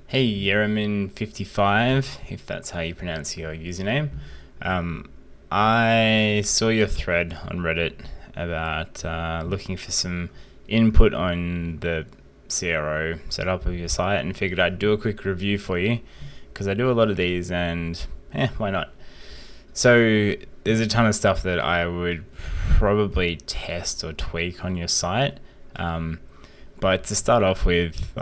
Hey, Yeremin55, if that's how you pronounce your username. I saw your thread on Reddit about looking for some input on the CRO setup of your site and figured I'd do a quick review for you because I do a lot of these and why not? So there's a ton of stuff that I would probably test or tweak on your site. But to start off with,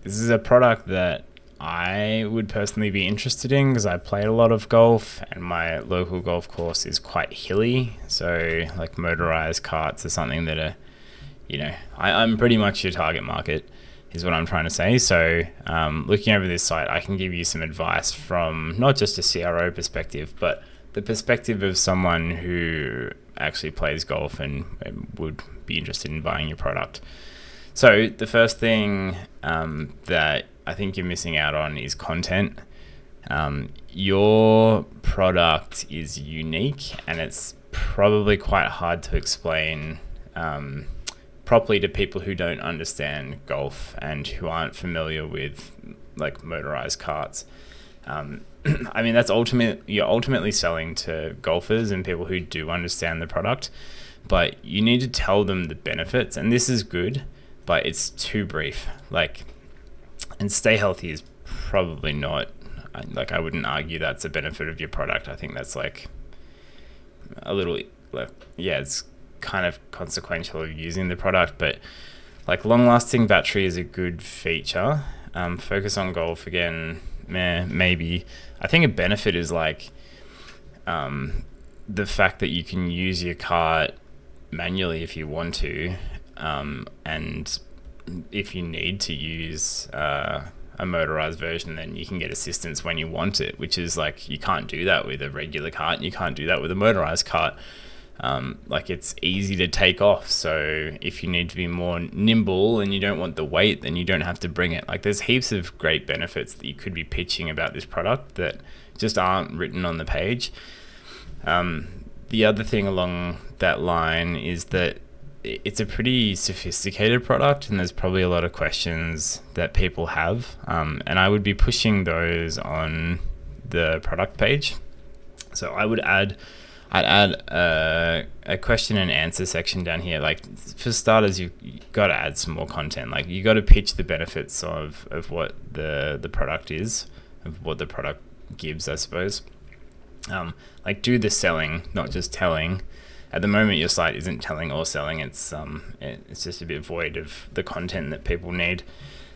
this is a product that I would personally be interested in because I play a lot of golf and my local golf course is quite hilly. So, motorized carts are something that I'm pretty much your target market, is what I'm trying to say. So, looking over this site, I can give you some advice from not just a CRO perspective, but the perspective of someone who actually plays golf and would be interested in buying your product. So the first thing that I think you're missing out on is content. Your product is unique and it's probably quite hard to explain properly to people who don't understand golf and who aren't familiar with motorized carts. That's you're ultimately selling to golfers and people who do understand the product, but you need to tell them the benefits, and this is good, but it's too brief. And stay healthy is probably not, I wouldn't argue that's a benefit of your product. I think that's a little, it's kind of consequential of using the product, but long lasting battery is a good feature. Focus on golf again, maybe. I think a benefit is the fact that you can use your cart manually if you want to, and if you need to use a motorized version, then you can get assistance when you want it, which is you can't do that with a regular cart and you can't do that with a motorized cart. It's easy to take off, so if you need to be more nimble and you don't want the weight, then you don't have to bring it. There's heaps of great benefits that you could be pitching about this product that just aren't written on the page. The other thing along that line is that it's a pretty sophisticated product and there's probably a lot of questions that people have, and I would be pushing those on the product page. So I'd add a question and answer section down here. For starters, you've got to add some more content. You got to pitch the benefits of what the product is, of what the product gives, I suppose. Do the selling, not just telling. At the moment, your site isn't telling or selling. It's just a bit void of the content that people need.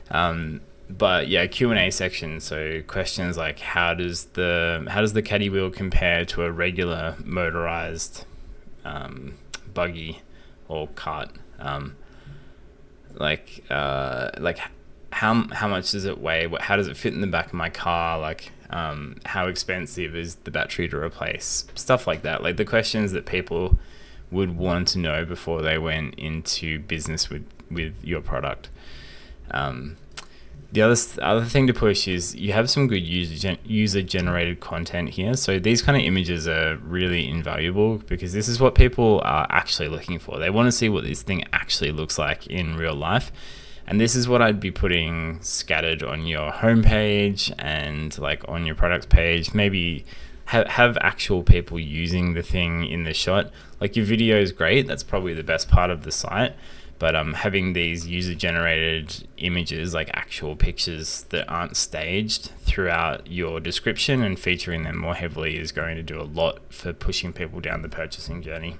But yeah, Q&A section. So questions like how does the Caddie wheel compare to a regular motorized buggy or cart? How much does it weigh? How does it fit in the back of my car? How expensive is the battery to replace? Stuff like that. The questions that people would want to know before they went into business with your product. The other thing to push is you have some good user-generated content here. So these kind of images are really invaluable because this is what people are actually looking for. They want to see what this thing actually looks like in real life. And this is what I'd be putting scattered on your homepage and on your products page. Maybe have actual people using the thing in the shot. Your video is great. That's probably the best part of the site. But having these user-generated images, actual pictures that aren't staged throughout your description and featuring them more heavily is going to do a lot for pushing people down the purchasing journey.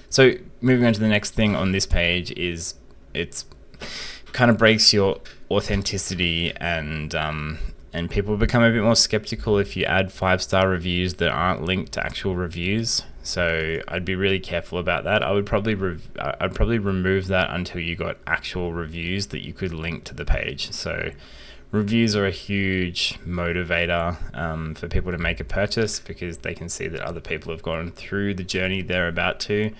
So moving on to the next thing on this page is it's kind of breaks your authenticity and people become a bit more skeptical if you add 5-star reviews that aren't linked to actual reviews. So I'd be really careful about that. I'd probably remove that until you got actual reviews that you could link to the page. So reviews are a huge motivator for people to make a purchase because they can see that other people have gone through the journey they're about to,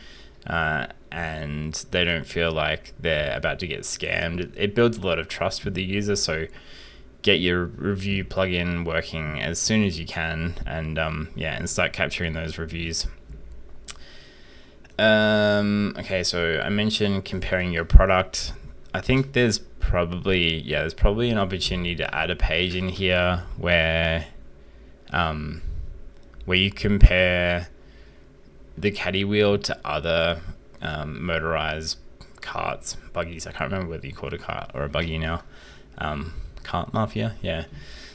and they don't feel like they're about to get scammed. It builds a lot of trust with the user. So get your review plugin working as soon as you can, and start capturing those reviews. Okay, so I mentioned comparing your product. I think there's there's probably an opportunity to add a page in here where you compare the Caddie wheel to other motorized carts, buggies. I can't remember whether you call it a cart or a buggy now. Cart mafia, yeah.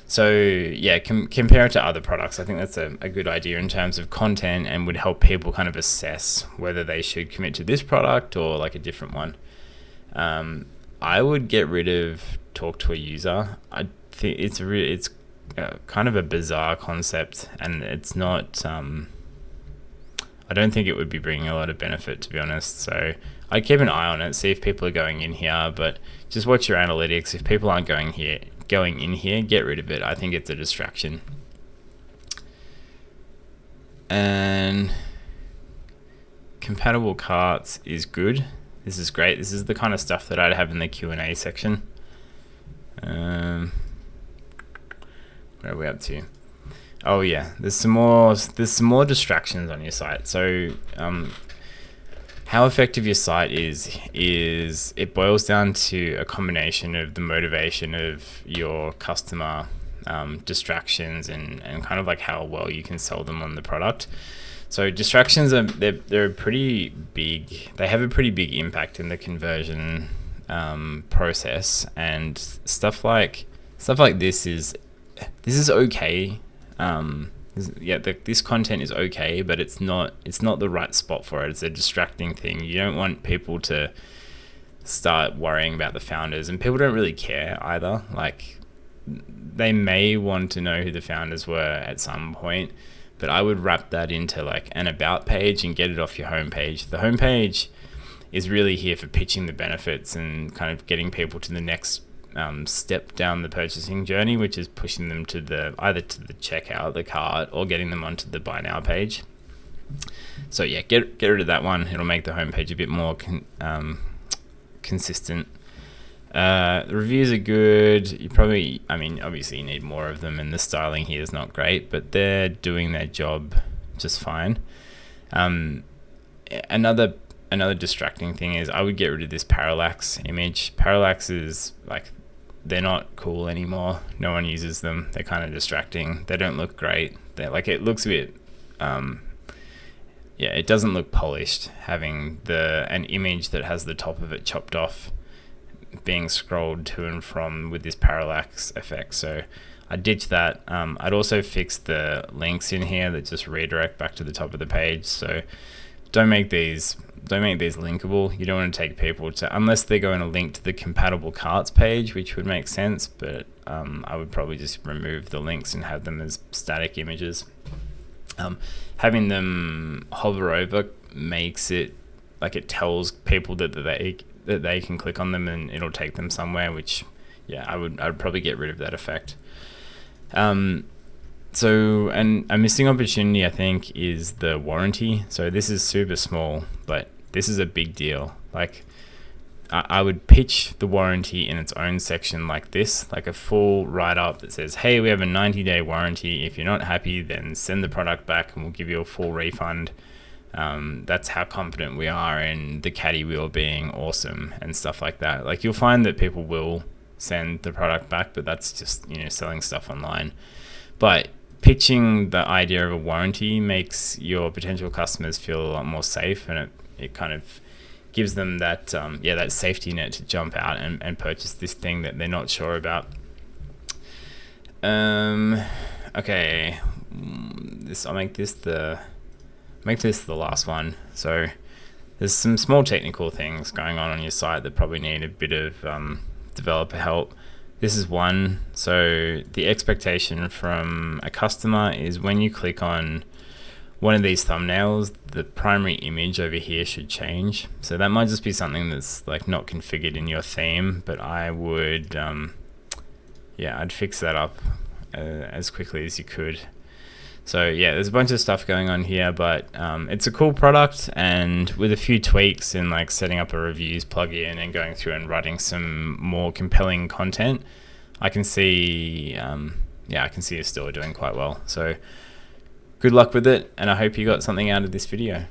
So yeah, compare it to other products. I think that's a good idea in terms of content, and would help people kind of assess whether they should commit to this product or like a different one. I would get rid of talk to a user. I think it's kind of a bizarre concept, and it's not. I don't think it would be bringing a lot of benefit, to be honest. So I'd keep an eye on it, see if people are going in here, but just watch your analytics. If people aren't going in here, get rid of it. I think it's a distraction. And compatible carts is good. This is great. This is the kind of stuff that I'd have in the Q&A section. Where are we up to? Oh yeah, there's some more distractions on your site. So how effective your site is it boils down to a combination of the motivation of your customer, distractions, and kind of like how well you can sell them on the product. So distractions they're pretty big. They have a pretty big impact in the conversion process, and stuff like this is okay. This content is okay, but it's not the right spot for it. It's a distracting thing. You don't want people to start worrying about the founders, and people don't really care either. Like, they may want to know who the founders were at some point, but I would wrap that into like an about page and get it off your homepage. The homepage is really here for pitching the benefits and kind of getting people to the next step down the purchasing journey, which is pushing them to either to the checkout, the cart, or getting them onto the buy now page. So yeah, get rid of that one. It'll make the homepage a bit more consistent. The reviews are good. Obviously you need more of them, and the styling here is not great, but they're doing their job just fine. Another distracting thing is I would get rid of this parallax image. Parallax is like, they're not cool anymore. No one uses them. They're kind of distracting. They don't look great. They're like, it looks a bit, it doesn't look polished, having an image that has the top of it chopped off being scrolled to and from with this parallax effect. So I ditched that. I'd also fix the links in here that just redirect back to the top of the page. So don't make these linkable. You don't want to take people to, unless they're going to link to the compatible carts page, which would make sense, but I would probably just remove the links and have them as static images. Having them hover over makes it like, it tells people that they can click on them and it'll take them somewhere, which I would probably get rid of that effect. So, and a missing opportunity, I think, is the warranty. So this is super small, but this is a big deal. Like, I would pitch the warranty in its own section like this, like a full write-up that says, hey, we have a 90-day warranty. If you're not happy, then send the product back and we'll give you a full refund. That's how confident we are in the Caddie wheel being awesome and stuff like that. Like, you'll find that people will send the product back, but that's just, selling stuff online. But pitching the idea of a warranty makes your potential customers feel a lot more safe, and it kind of gives them that that safety net to jump out and purchase this thing that they're not sure about. Okay, I'll make this the last one. So there's some small technical things going on your site that probably need a bit of developer help. This is one. So the expectation from a customer is when you click on one of these thumbnails, the primary image over here should change. So that might just be something that's like not configured in your theme, but I would, I'd fix that up as quickly as you could. So yeah, there's a bunch of stuff going on here, but it's a cool product, and with a few tweaks and like setting up a reviews plugin and going through and writing some more compelling content, I can see your store doing quite well. So good luck with it, and I hope you got something out of this video.